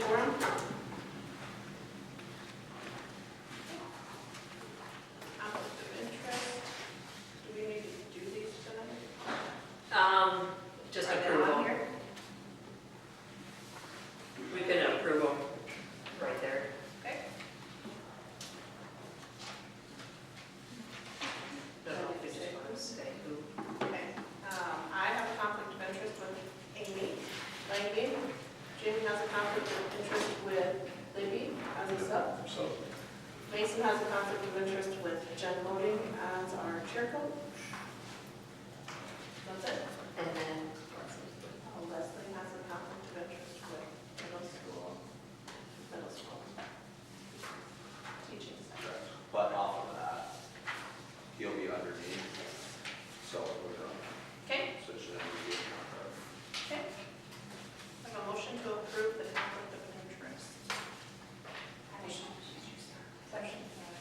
for them? Conflict of interest. Do we need to do these tonight? Just Are they approve on them. here? We can approve them right there. Okay. I don't know if you just want to say who. Okay. I have a conflict of interest with Amy Langy. Jim has a conflict of interest with Libby as a sub. So, Mason has a conflict of interest with Jen Loading as our chair coach. That's it. And then, Leslie has a conflict of interest with middle school teaching staff. but off of that, he'll be underneath, so we're gonna Okay, switch it into the contract. okay. I have a motion to approve the conflict of interest. Motion. Second by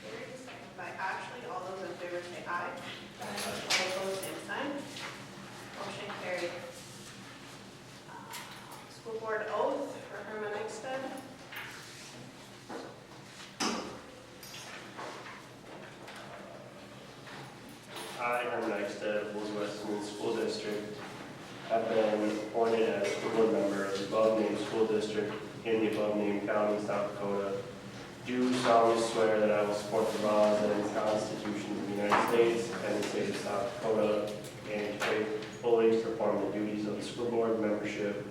Gary, second by Ashley. All those in favor say aye. All opposed, same sign. Motion carried. School board oath for Herman Eichstad. I, Herman Eichstad of Woods Westmoon School District, have been appointed as school board member of the above-named school district in the above-named county, South Dakota. Do solemnly swear that I will support the laws and constitution of the United States and the state of South Dakota, and faithfully perform the duties of the school board membership,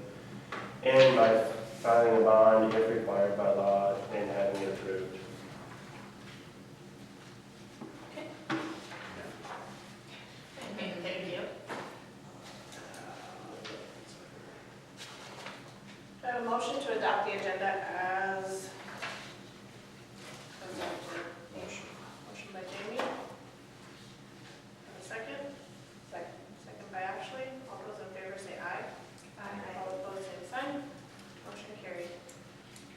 and by filing a bond if required by law and having it approved. Thank you. Do I have a motion to adopt the agenda as presented? Motion by Jamie. And a second? Second. Second by Ashley. All those in favor say aye. Aye. All opposed, same sign. Motion carried.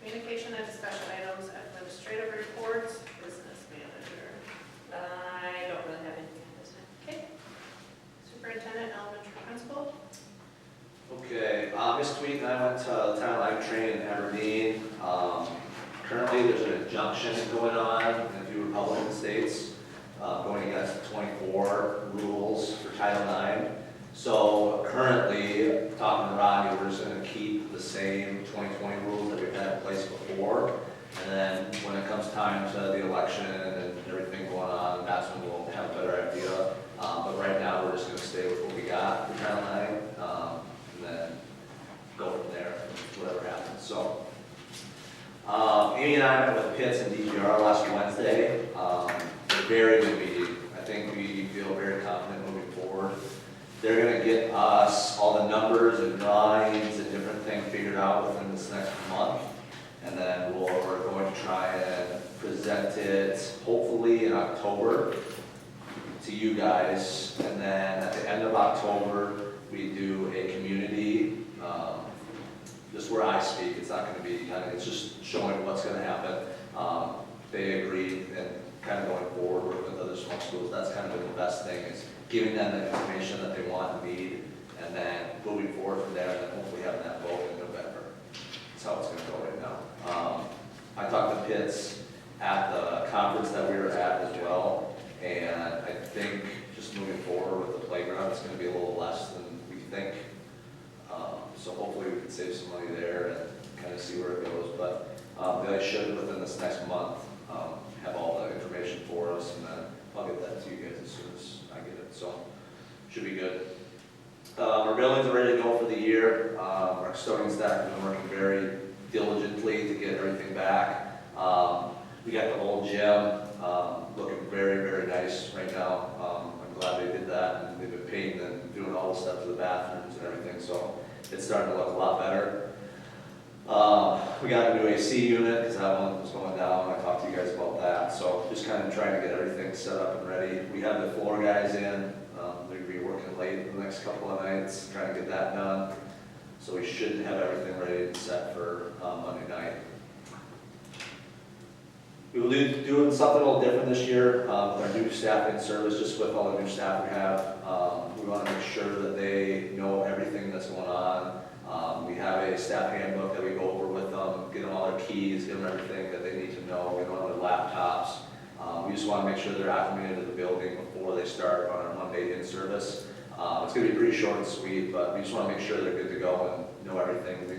Communication and discussion items, administrative reports, business manager. I don't really have anything on this one. Okay. Superintendent, elementary principal. Okay, this week I went to the Town Life Train in Aberdeen. Currently, there's an injunction going on in a few Republican states going against the 24 rules for Title IX. So currently, talking to Rodney, we're just going to keep the same 2020 rules that we've had in place before. And then when it comes time to the election and everything going on, that's when we'll have a better idea. But right now, we're just going to stay with what we got for Title IX. And then go from there, whatever happens. So, Amy and I met with Pitts and DGR last Wednesday. A very good meeting. I think we feel very confident moving forward. They're going to get us all the numbers and drawings and different things figured out within this next month. And then we're going to try and present it hopefully in October to you guys. And then at the end of October, we do a community, just where I speak. It's not going to be it's just showing what's going to happen. They agreed and kind of going forward with other small schools. That's kind of been the best thing, is giving them the information that they want and need, and then moving forward from there, and then hopefully having that vote in November. That's how it's going to go right now. I talked to Pitts at the conference that we were at as well, and I think just moving forward with the playground, it's going to be a little less than we think. So hopefully we can save some money there and kind of see where it goes. But they should, within this next month, have all the information for us, and then I'll get that to you guys as soon as I get it. So should be good. Our buildings are ready to go for the year. Our custodian staff has been working very diligently to get everything back. We got the old gym looking very, very nice right now. I'm glad they did that, and they've been painting and doing all the stuff to the bathrooms and everything, so it's starting to look a lot better. We got a new AC unit because that one was going down. I talked to you guys about that, so just kind of trying to get everything set up and ready. We have the floor guys in. They're going to be working late the next couple of nights, trying to get that done. So we should have everything ready and set for Monday night. We will be doing something a little different this year with our new staff in service, just with all the new staff we have. We want to make sure that they know everything that's going on. We have a staff handbook that we go over with them. them, get them all their keys, give them everything that they need to know, get them on their laptops. We just want to make sure they're acclimated to the building before they start on our Monday in-service. It's going to be pretty short and sweet, but we just want to make sure they're good to go and know everything. We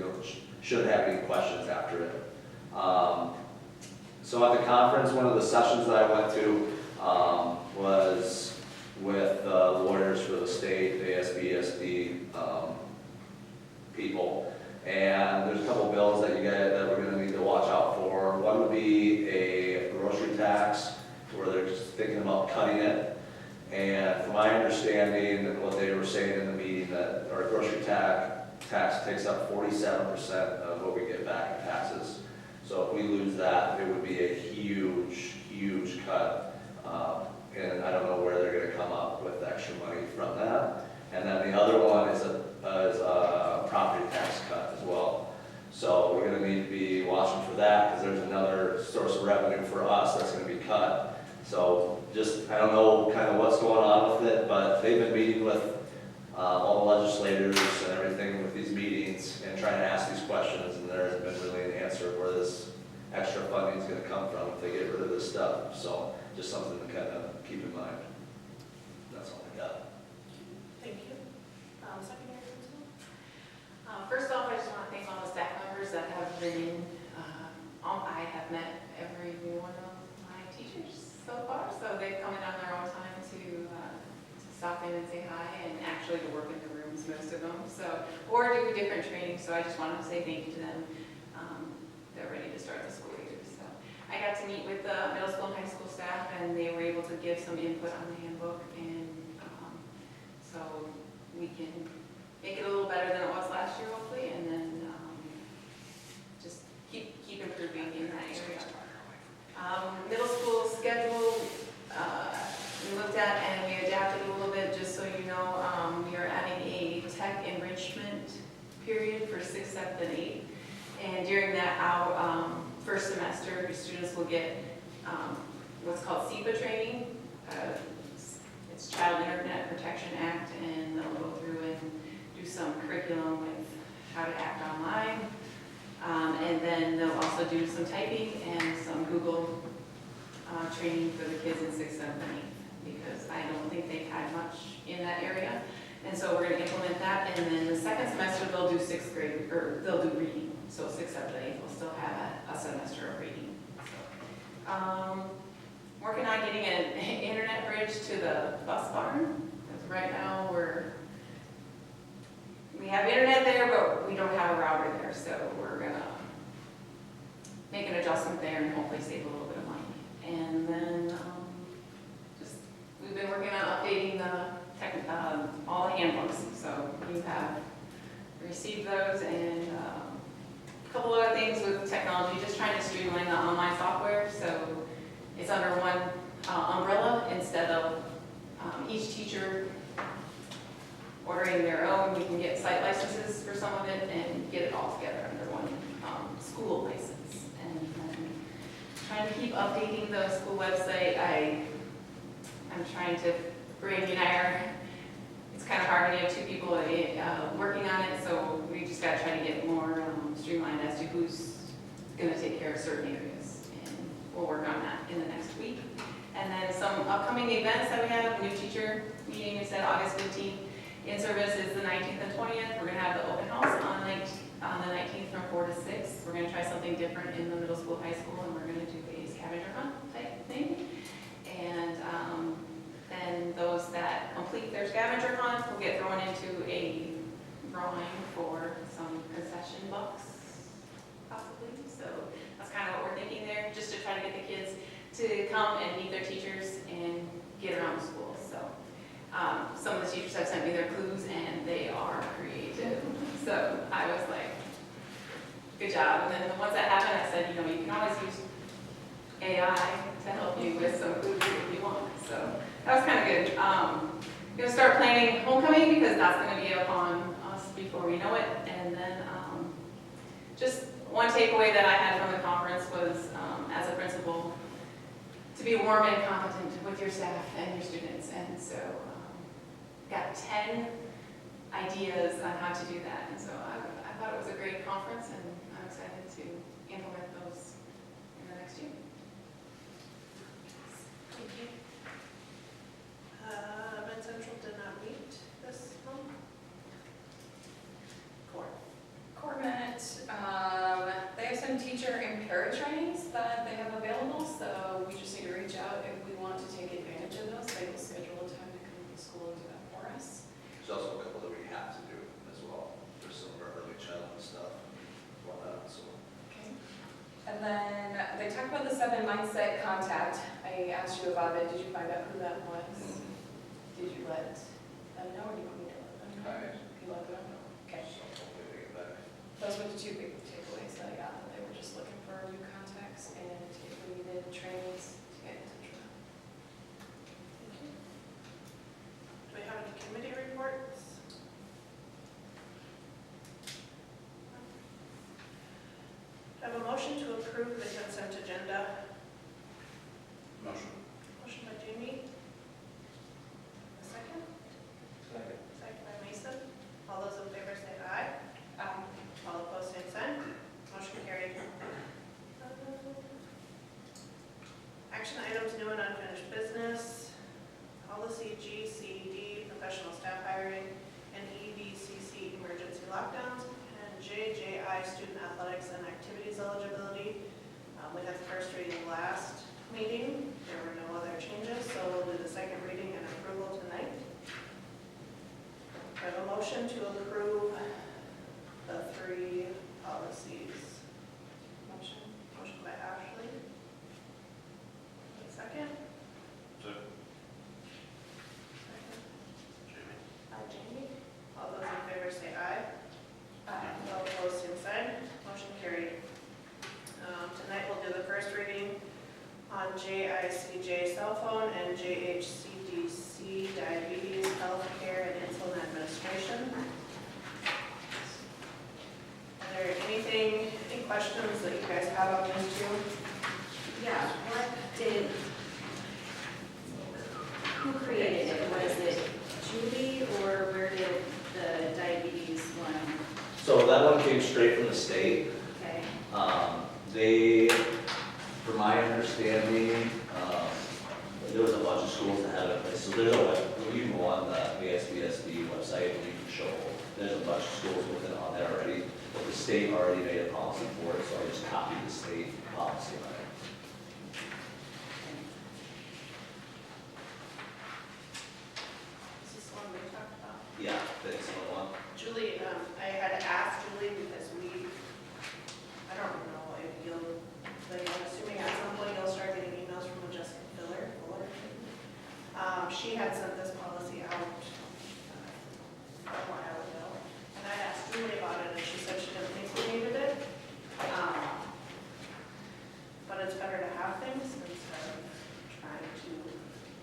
shouldn't have any questions after it. So at the conference, one of the sessions that I went to was with lawyers for the state, ASB, people. And there's a couple bills that we're going to need to watch out for. One would be a grocery tax, where they're just thinking about cutting it. And from my understanding, what they were saying in the meeting, that our grocery tax takes up 47% of what we get back in taxes. So if we lose that, it would be a huge, huge cut. And I don't know where they're going to come up with extra money from that. And then the other one is a property tax cut as well. So we're going to need to be watching for that, because there's another source of revenue for us that's going to be cut. So just, I don't know kind of what's going on with it, but they've been meeting with all the legislators and everything with these meetings and trying to ask these questions, and there hasn't been really an answer where this extra funding is going to come from if they get rid of this stuff. So just something to kind of keep in mind. That's all I got. Thank you. Secondary principal? First off, I just want to thank all the staff members that have been, I have met every one of my teachers so far, so they've come in on their own time to stop in and say hi, and actually to work in the rooms, most of them, so, or do different training, so I just wanted to say thank you to them. They're ready to start the school year, so. I got to meet with the middle school and high school staff, and they were able to give some input on the handbook, and so we can make it a little better than it was last year, hopefully, and then just keep improving in that area. Middle school schedule, we looked at and we adapted a little bit, just so you know. We are adding a tech enrichment period for 6th, 7th, and 8th. And during that, our first semester, students will get what's called SEPA training. It's Child Internet Protection Act, and they'll go through and do some curriculum with how to act online. And then they'll also do some typing and some Google training for the kids in 6th, 7th, and 8th, because I don't think they've had much in that area. And so we're going to implement that. And then the second semester, they'll do 6th grade, or they'll do reading. So 6th, 7th, and 8th will still have a semester of reading. Working on getting an internet bridge to the bus barn. Because right now we have internet there, but we don't have a router there. So we're going to make an adjustment there and hopefully save a little bit of money. And then we've been working on updating all the handbooks. So you have received those, and a couple other things with technology, just trying to streamline the online software. So it's under one umbrella instead of each teacher ordering their own. We can get site licenses for some of it and get it all together under one school license. And then trying to keep updating the school website. I'm trying to, Brandy and I are, it's kind of hard when you have 2 people working on it, so we just got to try to get more streamlined as to who's going to take care of certain areas. And we'll work on that in the next week. And then some upcoming events that we have, new teacher meeting, we said August 15th. In service is the 19th and 20th. We're going to have the open house on the 19th from 4 to 6. We're going to try something different in the middle school, high school, and we're going to do a scavenger hunt type thing. And then those that complete their scavenger hunt will get thrown into a drawing for some concession bucks, possibly. So that's kind of what we're thinking there, just to try to get the kids to come and meet their teachers and get around the school. So some of the teachers have sent me their clues, and they are creative. So I was like, good job. And then the ones that haven't, I said, you can always use AI to help you with some clues if you want. So that was kind of good. Going to start planning homecoming, because that's going to be upon us before we know it. And then just one takeaway that I had from the conference was, as a principal, to be warm and competent with your staff and your students. And so got 10 ideas on how to do that. And so I thought it was a great conference, and I'm excited to 7 mindset contact, I asked you about it, did you find out who that was? Did you let them know, or do you want me to let them know? You let them know? Okay. Those were the two big takeaways that I got, that they were just looking for new contacts, and if we needed trainings, to get in touch with them. Thank you. Do we have any committee reports? Do I have a motion to approve the consent agenda? Motion. Motion by Jamie. A second? Second. Second by Mason. All those in favor say aye. All opposed, same sign. Motion carried. Action items, new and unfinished business, policy GCD, professional staff hiring, and EBCC, emergency lockdowns, and JJI, student athletics and activities eligibility. We had the first reading last meeting. There were no other changes, so we'll do the second reading and approval tonight. I have a motion to approve the 3 policies. Motion. Motion by Ashley. Second? Second. Jamie. All those in favor say aye. All opposed, same sign. Motion carried. Tonight we'll do the first reading on JICJ cell phone and JHCDC diabetes, healthcare, and insulin administration. Are there any questions that you guys have on these two? Yeah, who created it? Was it Julie, or where did the diabetes one, So that one came straight from the state. okay? They, from my understanding, there was a bunch of schools that had it. So there's you can go on the ASBSD website and you can show, there's a bunch of schools with it on there already. But the state already made a policy for it, so I just copied the state policy on it. Is this the one we talked about? Yeah, that's the one. Julie, I had asked Julie because I don't know if but I'm assuming at some point you'll start getting emails from Jessica Fuller. She had sent this policy out a while ago, and I asked Julie about it, and she said she didn't think we needed it. But it's better to have things instead of trying to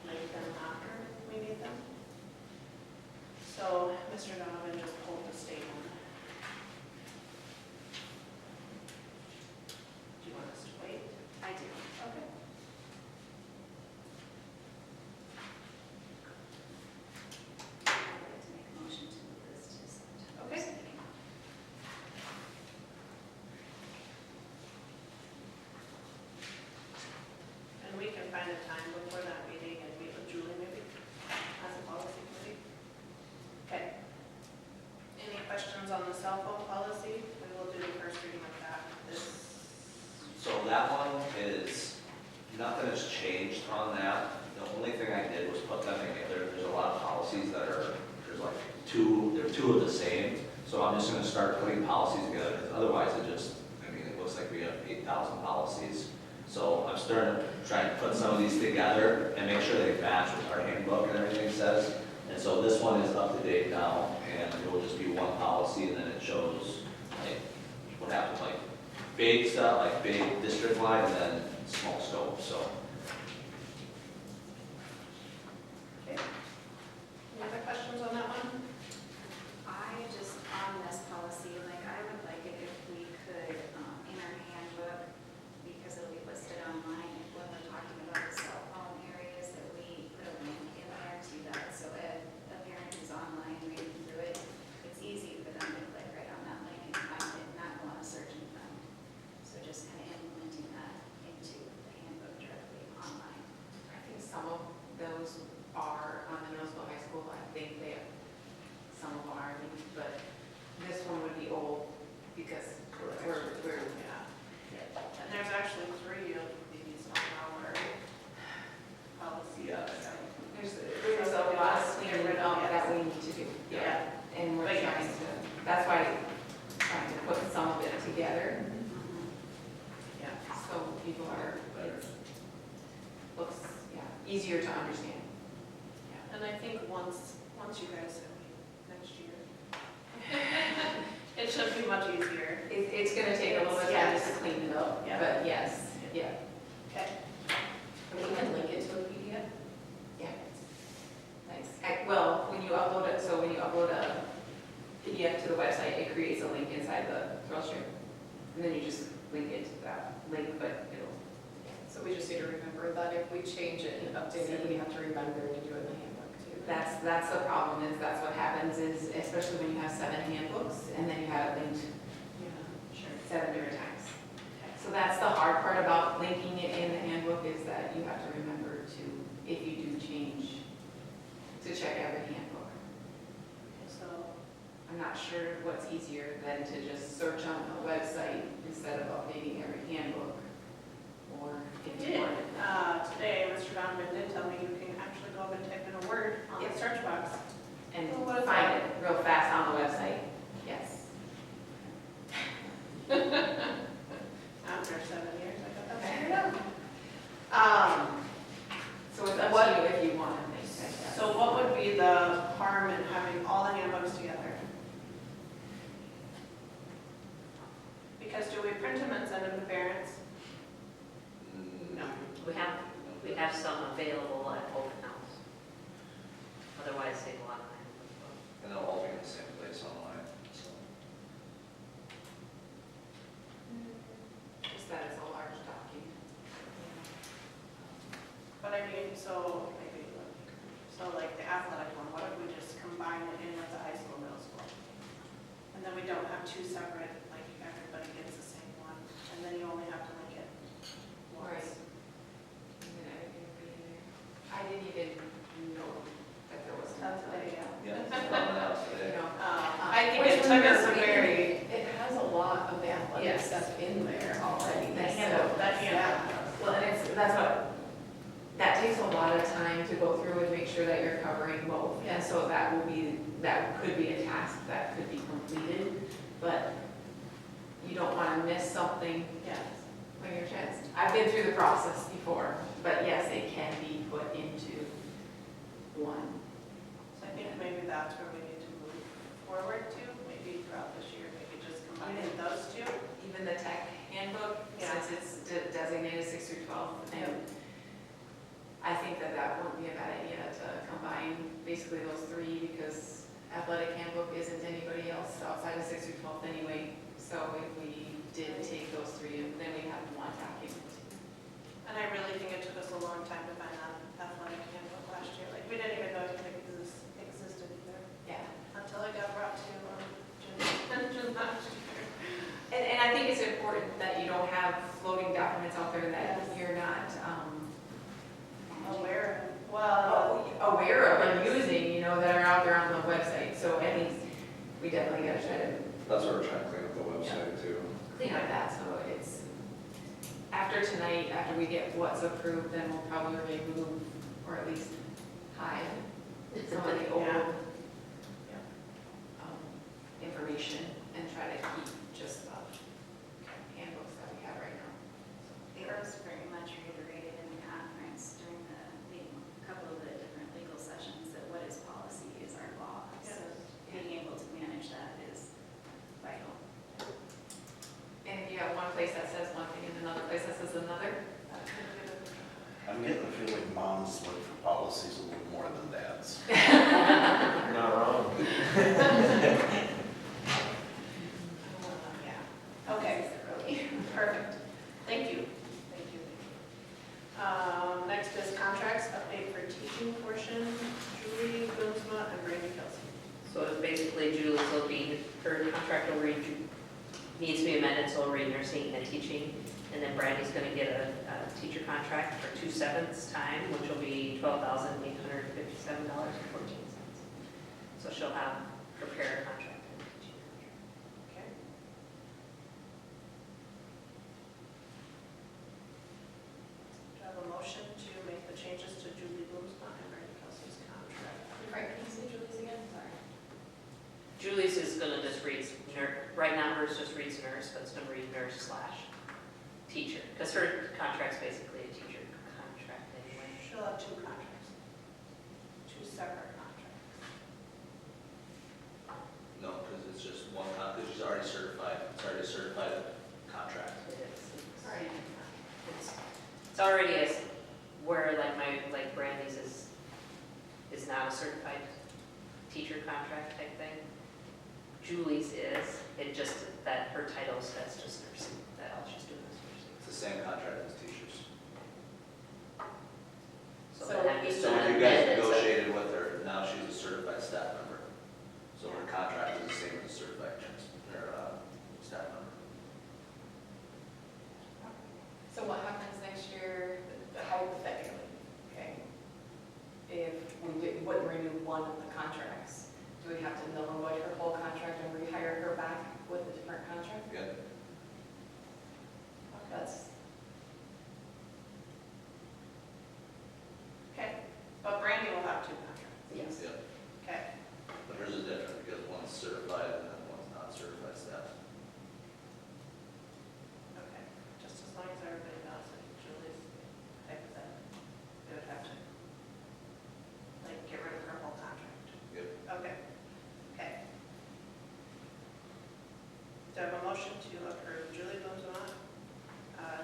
make them after we need them. So Mr. Donovan just pulled the state one. Do you want us to wait? I do. Okay. I'd like to make a motion to move this to September. Okay. And we can find a time before that meeting and meet with Julie maybe as a policy committee. Okay. Any questions on the cell phone policy? We will do the first reading of that. So that one is, nothing has changed on that. The only thing I did was put them together. There's a lot of policies that are, there's like they're two of the same. So I'm just gonna start putting policies together, because otherwise it just, it looks like we have 8,000 policies. So I'm starting to try and put some of these together and make sure they match what our handbook and everything says. And so this one is up to date now, and it will just be one policy, and then it shows like what happens, like big stuff, like big district wide, and then small scope, so. Okay. Any other questions on that one? I just, on this policy, like, I would like it if we could, in our handbook, because it'll be listed online, when we're talking about the cell phone areas, that we put a link in there to that, so if a parent is online reading through it, it's easy for them to click right on that link and find it, not go on a search and find. So just kind of implementing that into the handbook directly. easier to understand. And I think once you guys have me next year, it should be much easier. It's gonna take a little bit of time just to Yes. clean it up, Yeah. but yes, yeah. Okay. And we can link it to a PDF. Yeah. Nice. Well, when you upload it, so when you upload a PDF to the website, it creates a link inside the ThrillStream. And then you just link it to that link, but it'll, So we just need to remember that if we change it and update it, we have to remember to do it in the handbook too. that's the problem, is that's what happens, is especially when you have 7 handbooks, and then you have it linked Sure. 7 different times. So that's the hard part about linking it in the handbook, is that you have to remember to, if you do change, to check every handbook. So, I'm not sure what's easier than to just search on the website instead of updating every handbook, or if you did, want. today, Mr. Donovan did tell me you can actually go up and type in a word on the Yes. search box. And Oh, what is find that? it real fast on the website, yes. After 7 years, I got that Okay. figured out. So it's up What- to you if you want to make that. So what would be the harm in having all the handbooks together? Because do we print them and send them to parents? No. We have some available at open house. Otherwise, they go online. And they'll all be in the same place online, so. Just that it's a large document. But I mean, so maybe, so like the athletic one, what if we just combine it in with the high school, middle school? And then we don't have 2 separate, like everybody gets the same one, and then you only have to link it Right. once. And then everything will be in there. I didn't even know that there was. Not today, yeah. Yeah, it's coming out You today. know, I think it took us a very, It has a lot of the athletic Yes. stuff in there already. That so- handout, that handout. well, and that's what, that takes a lot of time to go through and make sure that you're covering both. And so that could be a task that could be completed, but you don't want to miss something yes. on your chest. I've been through the process before, but yes, it can be put into one. So I think maybe that's where we need to move forward to, maybe throughout this year, maybe just combining those 2. Even the tech handbook, Yeah. since it's designated 6 through 12, and I think that wouldn't be a bad idea to combine basically those 3, because athletic handbook isn't anybody else outside of 6 through 12 anyway. So if we did take those 3, then we have one document. And I really think it took us a long time to find that athletic handbook last year. Like, we didn't even know it existed either, Yeah. until it got brought to Jim last year. And I think it's important that you don't have floating documents out there that Yes. you're not Aware of, well, aware of and using, that are out there on the website. So I think we definitely gotta try to That's what we're trying to clean up the website too. clean up that, so it's, after tonight, after we get what's approved, then we'll probably remove, or at least hide some of the old Yeah. information and try to keep just the handbooks that we have right now. It was very much reiterated in the conference during a couple of the different legal sessions that what is policy is our law. So being able to manage that is vital. And if you have one place that says one thing and another place that says another, I'm getting the feeling moms look for policies a little more than dads. You're not wrong. Yeah. Okay, perfect. Thank you. Thank you. Next is contracts, update for teaching portion, Julie Boomsma and Brandy Kelsey. So basically, Julie's will be, her contract will read, needs to be amended, so we'll read nursing and teaching. And then Brandy's going to get a teacher contract for 2/7 time, which will be $12,857.14. So she'll have her para contract and teaching contract. Okay. Do I have a motion to make the changes to Julie Boomsma and Brandy Kelsey's contract? Right, can you say Julie's again? Sorry. Julie's is going to just read, right now hers just reads nurse, but it's going to read nurse/teacher, because her contract's basically a teacher contract anyway. she'll have two contracts. Two separate contracts. No, because it's just one because she's already certified, it's already a certified contract. It is. Right. It's already as, where like Brandy's is not a certified teacher contract type thing. Julie's is, it just, that her title says just nursing, that all she's doing is nursing. It's the same contract as teachers. So So then if So when you and guys it's a- negotiated with her, now she's a certified staff member. So her contract is the same as a certified staff member. So what happens next year, hypothetically, okay? If we wouldn't renew one of the contracts, do we have to null and void her whole contract and rehire her back with a different contract? Yeah. That's, Okay, but Brandy will have two contracts. Yes. Yeah. Okay, But hers is different because one's certified and then one's not certified staff. okay, just as long as everybody knows that Julie's hypothetical, we would have to, like, get rid of her whole contract. Yep. Okay, okay. Do I have a motion to approve Julie Boone's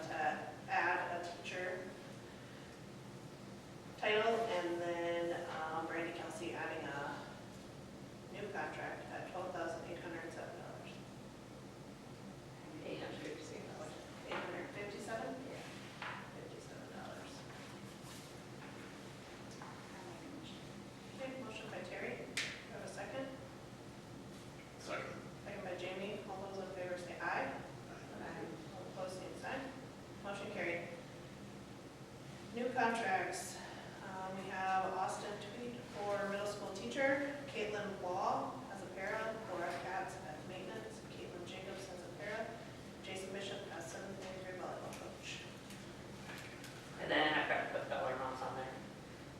to add a teacher title and then Brandy Kelsey adding a new contract at $12,807. $857. $857? Yeah. $57. Okay, motion by Terry. Do I have a second? Second. Second by Jamie. All those in favor say aye. All opposed, same sign. Motion carried. New contracts. We have Austin Tweed for middle school teacher, Caitlin Wall as a para, Laura Katz as maintenance, Caitlin Jacobs as a para, Jason Bishop as seventh grade volleyball coach. And then I've got to put dollar amounts on there.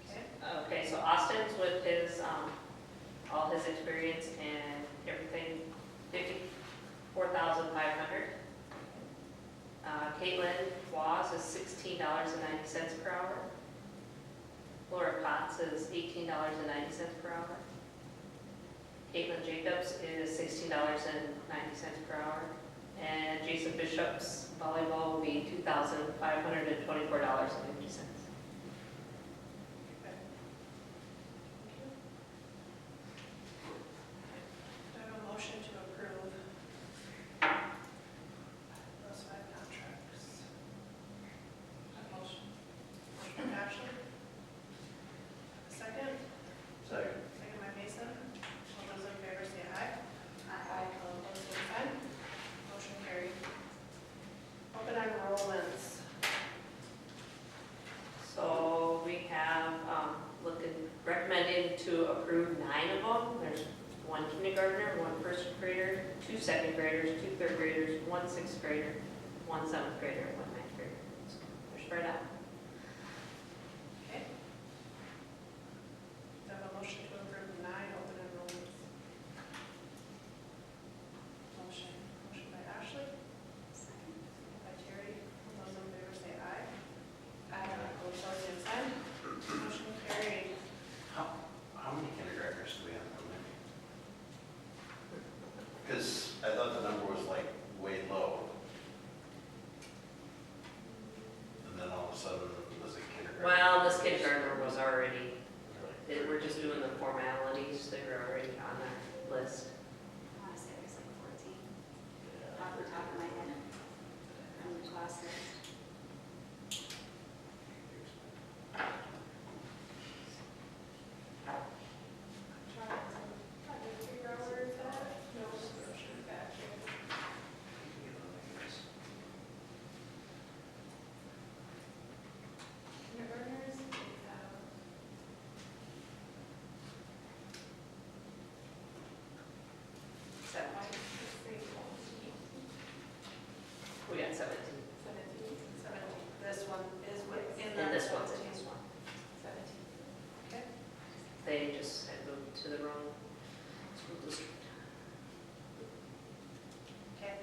Okay, Okay, so Austin's with his, all his experience and everything, $54,500. Caitlin Waz is $16.90 per hour. Laura Potts is $18.90 per hour. Caitlin Jacobs is $16.90 per hour. And Jason Bishop's volleyball will be $2,524.50. okay. Thank you. Do I have a motion to approve those 5 contracts? Motion. Motion by Ashley. Second? Second. Second by Mason. All those in favor say aye. Aye. All opposed, same sign. Motion carried. Open enrollments. So we have, recommended to approve 9 of them. There's 1 kindergartner, 1 first grader, 2 second graders, 2 third graders, 1 sixth grader, 1 seventh grader, and 1 ninth grader. So they're spread out. Okay. Do I have a motion to approve 9 open enrollments? Motion. Motion by Ashley. Second by Terry. All those in favor say aye. Aye. All opposed, same sign. Motion carried. How many kindergartners do we have coming in? Because I thought the number was like way low. And then all of a sudden, was it kindergarten? Well, this kindergartner was already, we're just doing the formalities. They were already on our list. I want to say there's like 14 off the top of my head from the class list. Trying to figure out where it's at. No, motion back here. Kindergartners, we have Seven. We got 17. 17. This one is within that. And this one's 17. in this one. 17. Okay. They just had moved to the wrong school district. Okay.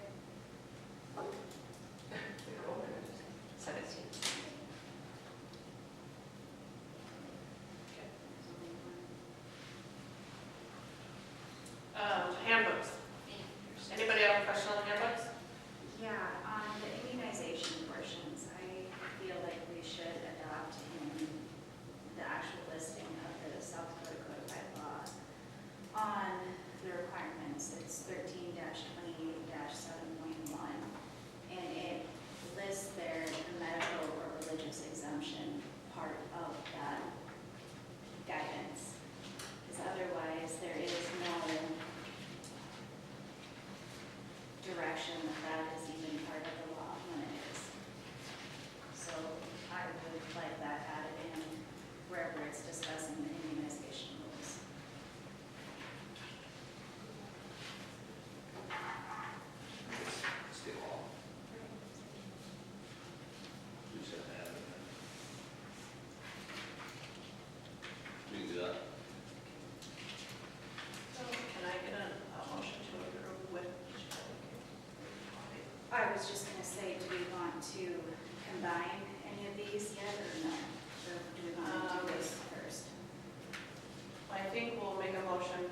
17. was just gonna say, do we want to combine any of these yet, or no? Or do we want to do this first? I think we'll make a motion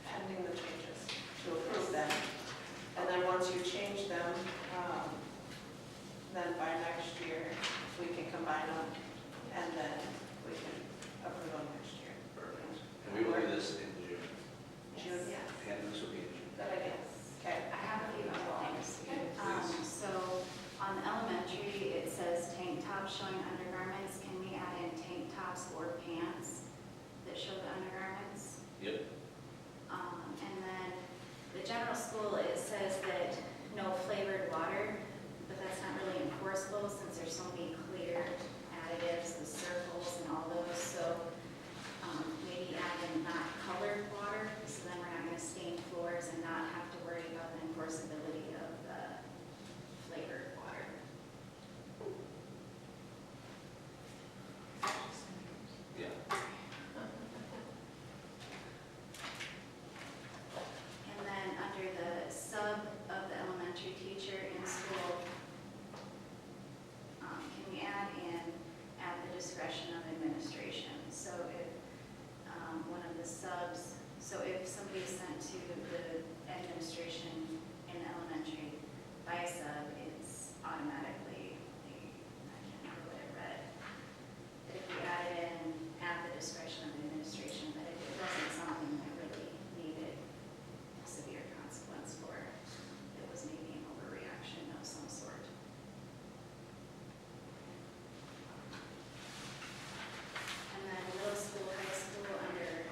pending the changes to approve them. And then once you change them, then by next year, we can combine them, and then we can approve them next year. Perfect. And we will do this in June. June, Yes. And this will be in June. Good idea. Okay. I have a few other things. So on the elementary, it says tank tops showing undergarments. Can we add in tank tops or pants that show the undergarments? Yep. And then the general school, it says that no flavored water, but that's not really enforceable since there's so many clear additives, the circles and all those. So maybe add in not colored water, so then we're not going to stain floors and not have to worry about the enforceability of the flavored water. Yeah. And then under the sub of the elementary teacher in school, can we add in at the discretion of administration? So if one of the subs, so if somebody is sent to the administration in elementary by a sub, it's automatically, I can't remember what it read. But if we add it in at the discretion of the administration, that if it wasn't something that really needed a severe consequence for, it was maybe an overreaction of some sort. And then middle school, high school, under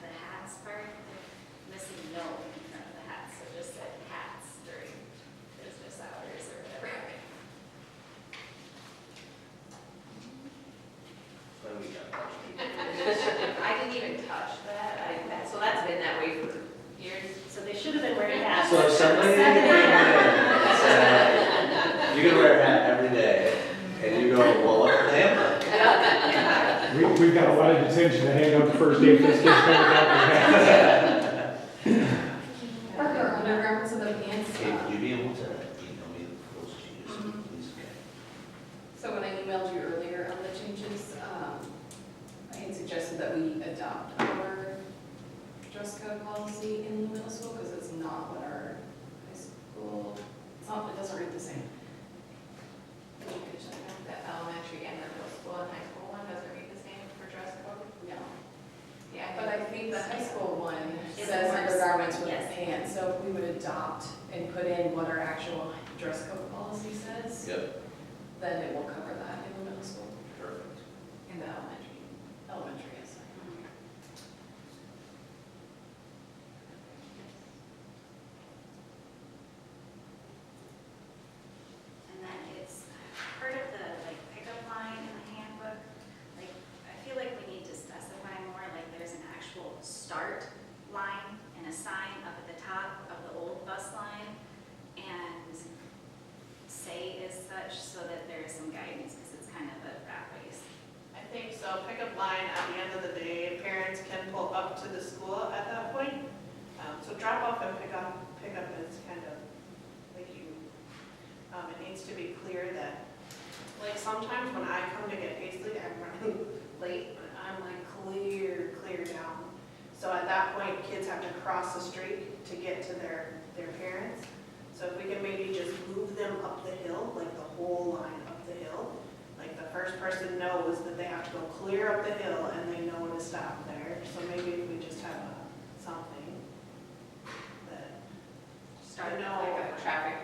the hats part, they're missing no in front of the hats, so just said hats during business hours or whatever. Then we got I didn't even touch that. So that's been that way for Years. So they should have been wearing hats. So if somebody you can wear a hat every day, and you go, well, what's the hamper? We've got a lot of detention to hand out the first day for this kid's going to Are there undergarments in the pants? Hey, would you be able to email me those changes, please? Okay. So when I emailed you earlier on the changes, I had suggested that we adopt our dress code policy in the middle school, because it's not what our high school, it's not, it doesn't read the same. Did you catch that? The elementary and the middle school and high school one doesn't read the same for dress code? No. Yeah. But I think the high school one It's says more- undergarments with yes. pants, so if we would adopt and put in what our actual dress code policy says, Yep, then it will cover that in the middle school. perfect. In the elementary. Elementary, yes. And then it's part of the like pickup line in the handbook. Like, I feel like we need to specify more, like there's an actual start line and a sign up at the top of the old bus line. And say as such, so that there is some guidance, because it's kind of a rat race. I think so. Pickup line, at the end of the day, parents can pull up to the school at that point. So drop off and pick up is kind of like you, it needs to be clear that, like sometimes when I come to get Paisley, I'm running late, but I'm like clear down. So at that point, kids have to cross the street to get to their parents. So if we can maybe just move them up the hill, like the whole line up the hill, like the first person knows that they have to go clear up the hill and they know to stop there. So maybe if we just have something that, Start No. like a traffic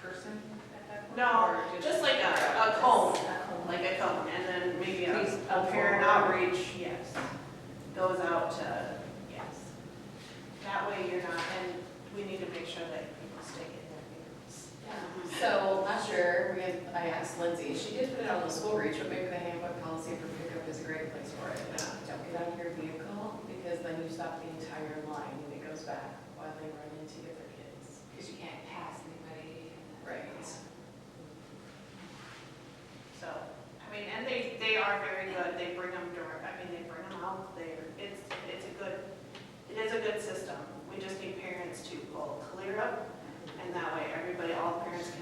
person at that point? no, Or just like a cone, like a cone, and then maybe Please a come parent forward. outreach, yes, goes out to, yes. That way you're not, and we need to make sure that people stay in their vehicles. So last year, I asked Lindsay, she did put it on the school reach, but maybe the handbook policy for pickup is a great place for it. Don't get out of your vehicle, because then you stop the entire line and it goes back while they run into the other kids. Because you can't pass anybody. Right. So, I mean, and they are very good, they bring them direct, I mean, they bring them out, it is a good system. We just need parents to pull clear up, and that way everybody, all parents can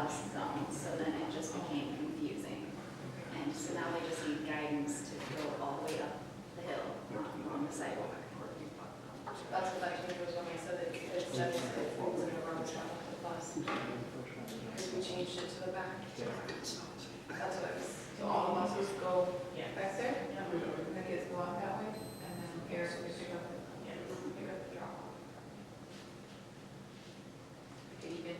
bus zone, so then it just became confusing. And so now they just need guidance to go all the way up the hill on the sidewalk. That's what I think was when I said that it said it was in the wrong spot for the bus. Because we changed it to the back. That's what I was, so all the buses go back there? And the kids go out that way? And then here we pick up the drop off. Could even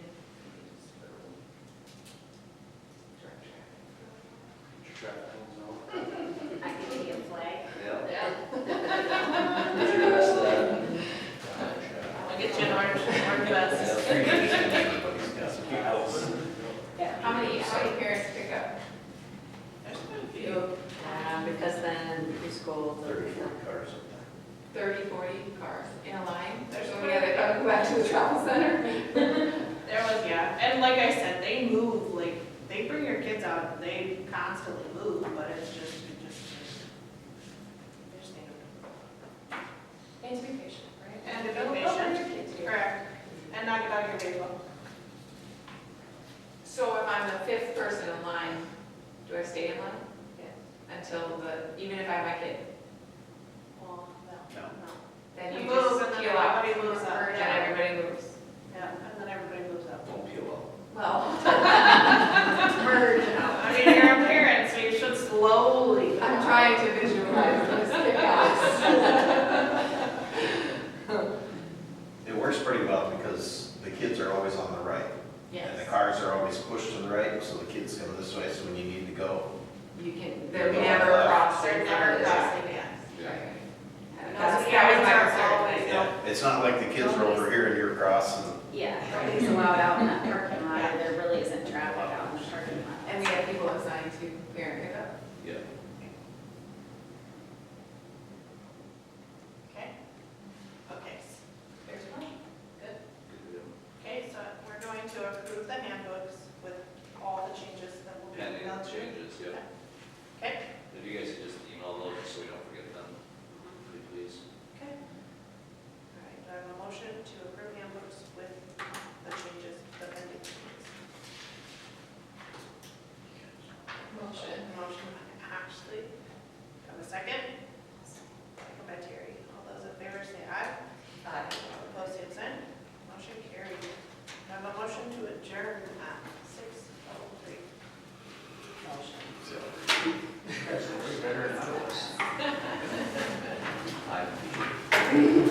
I could give you a flag. Yeah. Yeah. What's your best, I'll get you an orange vest. Everybody's got some house. Yeah. How many parents pick up? There's been a few. Because then preschool, 30, 40 cars. 30, 40 cars in a line? There's so many other, go back to the travel center. There was, yeah, and like I said, they move, like, they bring your kids out, they constantly move, but it's just, they just need to. And to be patient, right? And to be Don't bring patient. your kids here. Correct, and knock it out of your vehicle. So if I'm the fifth person in line, do I stay in line? Until even if I have my kid, Well, No. no. then You you move just and then peel out. everybody moves up. Then everybody moves. Yeah, and then everybody moves up. Don't peel up. Well, Merge out. I mean, you're a parent, so you should slowly. I'm trying to visualize this chaos. It works pretty well because the kids are always on the right. And the Yes. cars are always pushed to the right, so the kids come this way, so when you need to go. You can, they're Go never left. crossing. They're never crossing, yes. Right. Those That was my parents are concern. always- Yeah, it's not like the kids are over here and you're crossing. Yeah, nobody's allowed out in that parking lot, or there really isn't traffic out in the parking lot. And we have people assigned to parent pickup. Yeah. Okay. Okay. There's one. Good. Okay, so we're going to approve the handbooks with all the changes that will be Pending emailed to you. changes, yeah. Okay. If you guys could just email those so we don't forget them, pretty please. Okay. All right, do I have a motion to approve handbooks with the changes, the pending changes? Motion. Motion by Ashley. Do I have a second? Second by Terry. All those in favor say aye. Aye. Opposed, same sign. Motion carried. Do I have a motion to adjourn at 6:03? Motion. Aye.